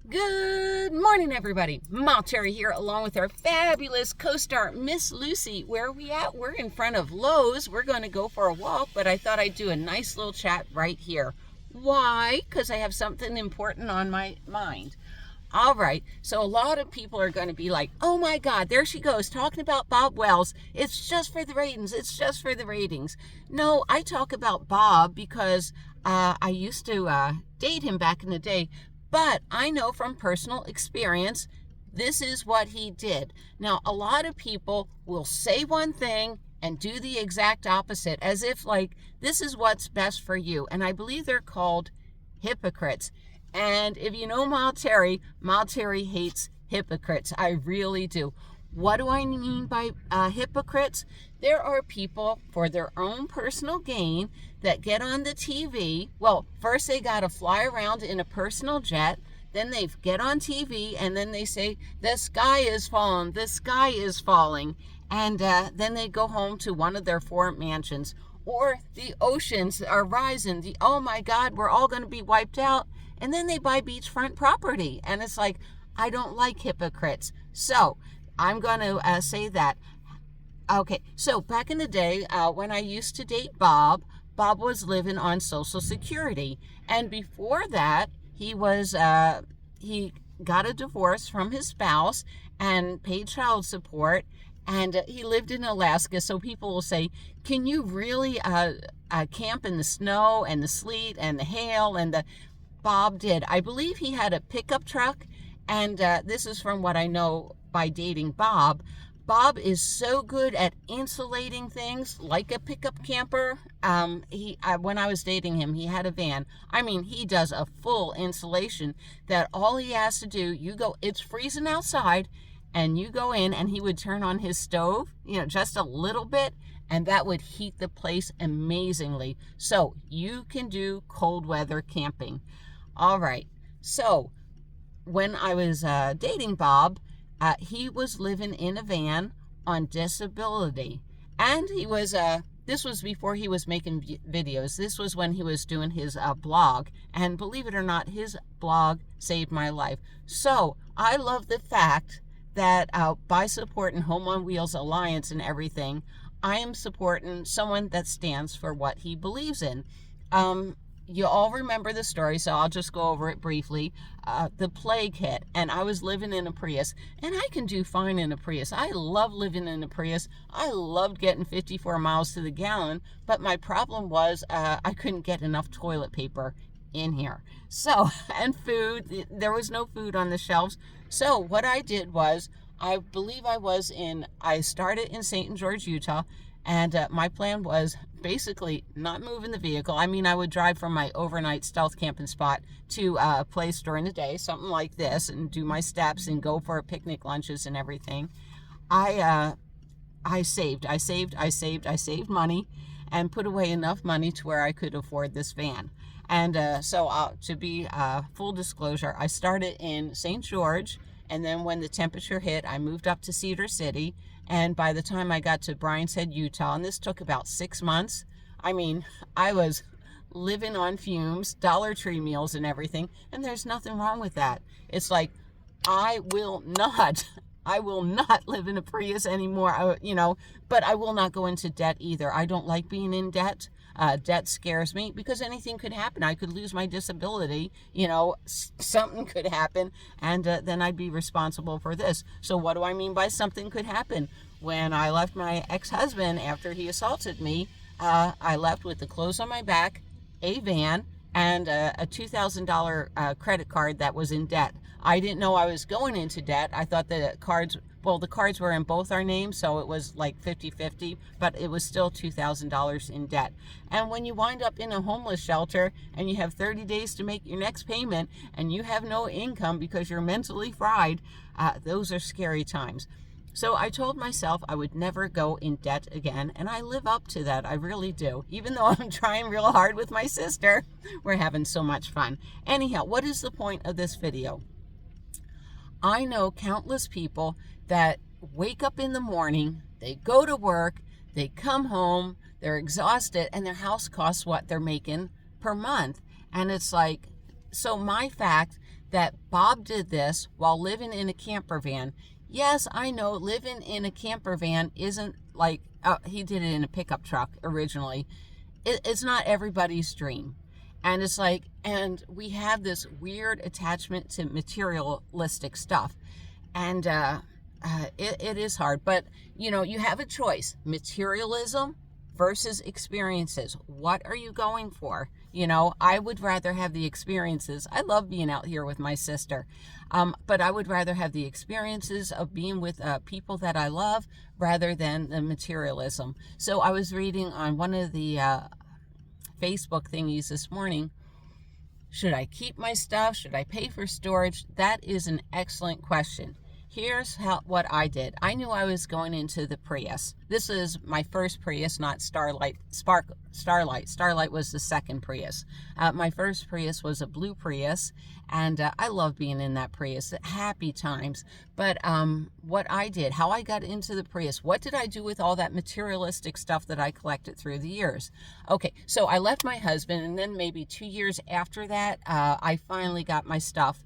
Good morning, everybody. Ma Terry here, along with our fabulous co-star, Miss Lucy. Where are we at? We're in front of Lowe's. We're going to go for a walk, but I thought I'd do a nice little chat right here. Why? Because I have something important on my mind. All right, so a lot of people are going to be like, oh my God, there she goes talking about Bob Wells. It's just for the ratings. It's just for the ratings. No, I talk about Bob because I used to date him back in the day, but I know from personal experience, this is what he did. Now, a lot of people will say one thing and do the exact opposite, as if like, this is what's best for you. And I believe they're called hypocrites. And if you know Mild Terry hates hypocrites. I really do. What do I mean by hypocrites? There are people for their own personal gain that get on the TV. Well, first they got to fly around in a personal jet. Then they get on TV and then they say, the sky is falling, the sky is falling. And then they go home to one of their four mansions. Or the oceans are rising. Oh my God, we're all going to be wiped out. And then they buy beachfront property. And it's like, I don't like hypocrites. So I'm going to say that. Okay, so back in the day when I used to date Bob was living on Social Security. And before that, he got a divorce from his spouse and paid child support. And he lived in Alaska, so people will say, can you really camp in the snow and the sleet and the hail? And Bob did. I believe he had a pickup truck, and this is from what I know by dating Bob. Bob is so good at insulating things like a pickup camper. When I was dating him, he had a van. I mean, he does a full insulation that all he has to do, it's freezing outside, and you go in and he would turn on his stove, just a little bit, and that would heat the place amazingly. So you can do cold weather camping. All right. So when I was dating Bob, he was living in a van on disability. And he was, this was before he was making videos. This was when he was doing his blog. And believe it or not, his blog saved my life. So I love the fact that by supporting Home on Wheels Alliance and everything, I am supporting someone that stands for what he believes in. You all remember the story, so I'll just go over it briefly. The plague hit, and I was living in a Prius, and I can do fine in a Prius. I love living in a Prius. I loved getting 54 miles to the gallon, but my problem was I couldn't get enough toilet paper in here. So, and food, there was no food on the shelves. So what I did was, I believe I started in St. George, Utah, and my plan was basically not moving the vehicle. I mean, I would drive from my overnight stealth camping spot to a place during the day, something like this, and do my steps and go for picnic lunches and everything. I saved money and put away enough money to where I could afford this van. And so to be full disclosure, I started in St. George, and then when the temperature hit, I moved up to Cedar City. And by the time I got to Bryan's Head, Utah, and this took about 6 months, I mean, I was living on fumes, Dollar Tree meals and everything, and there's nothing wrong with that. It's like, I will not live in a Prius anymore, but I will not go into debt either. I don't like being in debt. Debt scares me because anything could happen. I could lose my disability, something could happen, and then I'd be responsible for this. So what do I mean by something could happen? When I left my ex-husband after he assaulted me, I left with the clothes on my back, a van, and a $2,000 credit card that was in debt. I didn't know I was going into debt. I thought the cards were in both our names, so it was like 50-50, but it was still $2,000 in debt. And when you wind up in a homeless shelter and you have 30 days to make your next payment and you have no income because you're mentally fried, those are scary times. So I told myself I would never go in debt again, and I live up to that. I really do. Even though I'm trying real hard with my sister, we're having so much fun. Anyhow, what is the point of this video? I know countless people that wake up in the morning, they go to work, they come home, they're exhausted, and their house costs what they're making per month. And it's like, So my fact that Bob did this while living in a camper van. Yes, I know living in a camper van isn't like, he did it in a pickup truck originally. It's not everybody's dream. And it's like, and we have this weird attachment to materialistic stuff. And it is hard. But, you have a choice. Materialism versus experiences. What are you going for? I would rather have the experiences. I love being out here with my sister. But I would rather have the experiences of being with people that I love rather than the materialism. So I was reading on one of the Facebook thingies this morning. Should I keep my stuff? Should I pay for storage? That is an excellent question. Here's what I did. I knew I was going into the Prius. This is my first Prius, not Starlight. Starlight was the second Prius. My first Prius was a blue Prius, and I love being in that Prius. Happy times. But what I did, how I got into the Prius, what did I do with all that materialistic stuff that I collected through the years? Okay, so I left my husband, and then maybe 2 years after that, I finally got my stuff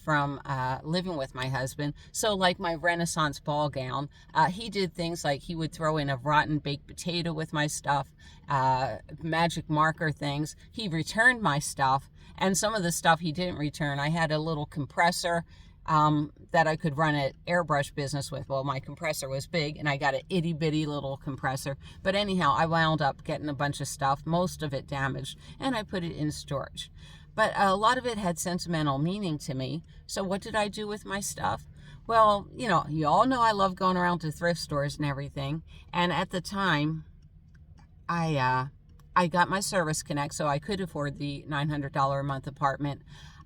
from living with my husband. So like my Renaissance ball gown, he did things like he would throw in a rotten baked potato with my stuff, magic marker things. He returned my stuff, and some of the stuff he didn't return. I had a little compressor that I could run an airbrush business with. Well, my compressor was big, and I got an itty bitty little compressor. But anyhow, I wound up getting a bunch of stuff, most of it damaged, and I put it in storage. But a lot of it had sentimental meaning to me. So what did I do with my stuff? Well, you all know I love going around to thrift stores and everything. And at the time, I got my Service Connect, so I could afford the $900 a month apartment.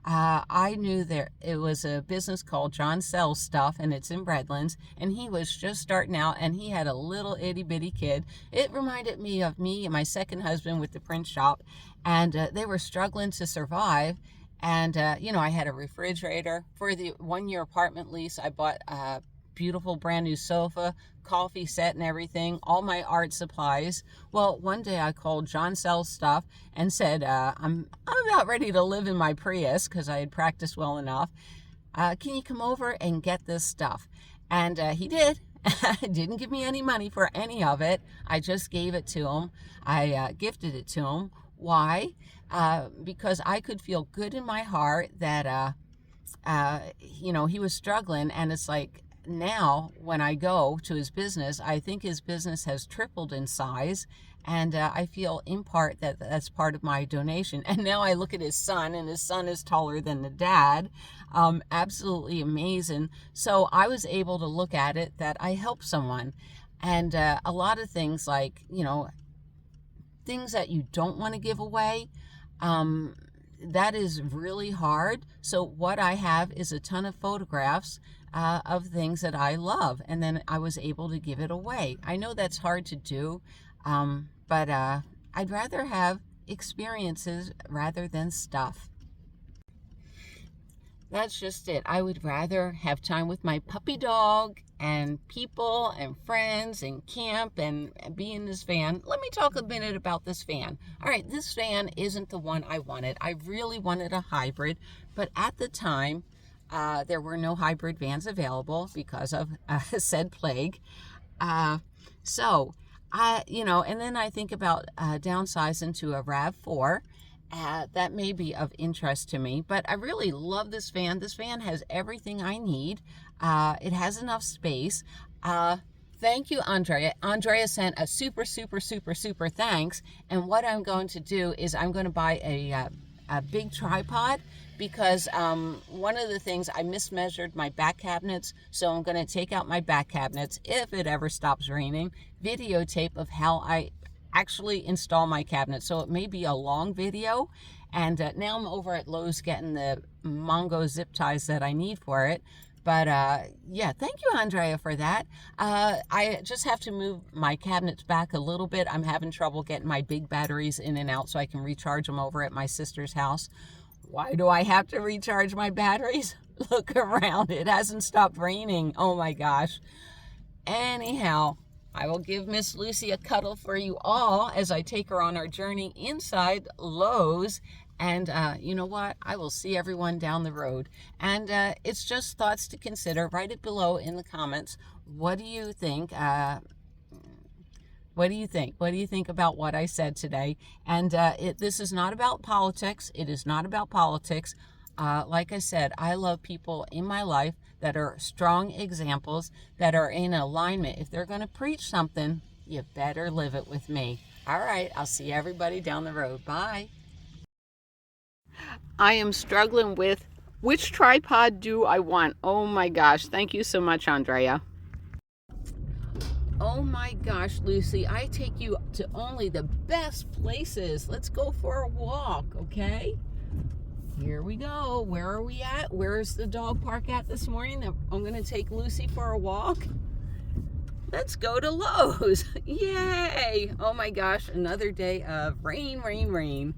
I knew that it was a business called John Sells Stuff, and it's in Redlands, and he was just starting out, and he had a little itty bitty kid. It reminded me of me and my second husband with the print shop, and they were struggling to survive. And I had a refrigerator. For the 1-year apartment lease, I bought a beautiful brand new sofa, coffee set and everything, all my art supplies. Well, one day I called John Sells Stuff and said, I'm about ready to live in my Prius because I had practiced well enough. Can you come over and get this stuff? And he did. Didn't give me any money for any of it. I just gave it to him. I gifted it to him. Why? Because I could feel good in my heart that, he was struggling. And it's like, now when I go to his business, I think his business has tripled in size, and I feel in part that that's part of my donation. And now I look at his son, and his son is taller than the dad. Absolutely amazing. So I was able to look at it that I helped someone. And a lot of things like, things that you don't want to give away, that is really hard. So what I have is a ton of photographs of things that I love, and then I was able to give it away. I know that's hard to do, but I'd rather have experiences rather than stuff. That's just it. I would rather have time with my puppy dog and people and friends and camp and be in this van. Let me talk a minute about this van. All right, this van isn't the one I wanted. I really wanted a hybrid, but at the time, there were no hybrid vans available because of said plague. And then I think about downsizing to a RAV4. That may be of interest to me, but I really love this van. This van has everything I need. It has enough space. Thank you, Andrea. Andrea sent a super thanks. And what I'm going to do is I'm going to buy a big tripod, because one of the things, I mismeasured my back cabinets, so I'm going to take out my back cabinets if it ever stops raining, videotape of how I actually install my cabinet. So it may be a long video, and now I'm over at Lowe's getting the Mongo zip ties that I need for it. But thank you, Andrea, for that. I just have to move my cabinets back a little bit. I'm having trouble getting my big batteries in and out so I can recharge them over at my sister's house. Why do I have to recharge my batteries? Look around. It hasn't stopped raining. Oh my gosh. Anyhow, I will give Miss Lucy a cuddle for you all as I take her on our journey inside Lowe's. And you know what? I will see everyone down the road. And it's just thoughts to consider. Write it below in the comments. What do you think? What do you think? What do you think about what I said today? And this is not about politics. It is not about politics. Like I said, I love people in my life that are strong examples, that are in alignment. If they're going to preach something, you better live it with me. All right, I'll see everybody down the road. Bye. I am struggling with which tripod do I want. Oh my gosh, thank you so much, Andrea. Oh my gosh, Lucy, I take you to only the best places. Let's go for a walk, okay? Here we go. Where are we at? Where's the dog park at this morning? I'm going to take Lucy for a walk. Let's go to Lowe's. Yay! Oh my gosh, another day of rain, rain, rain.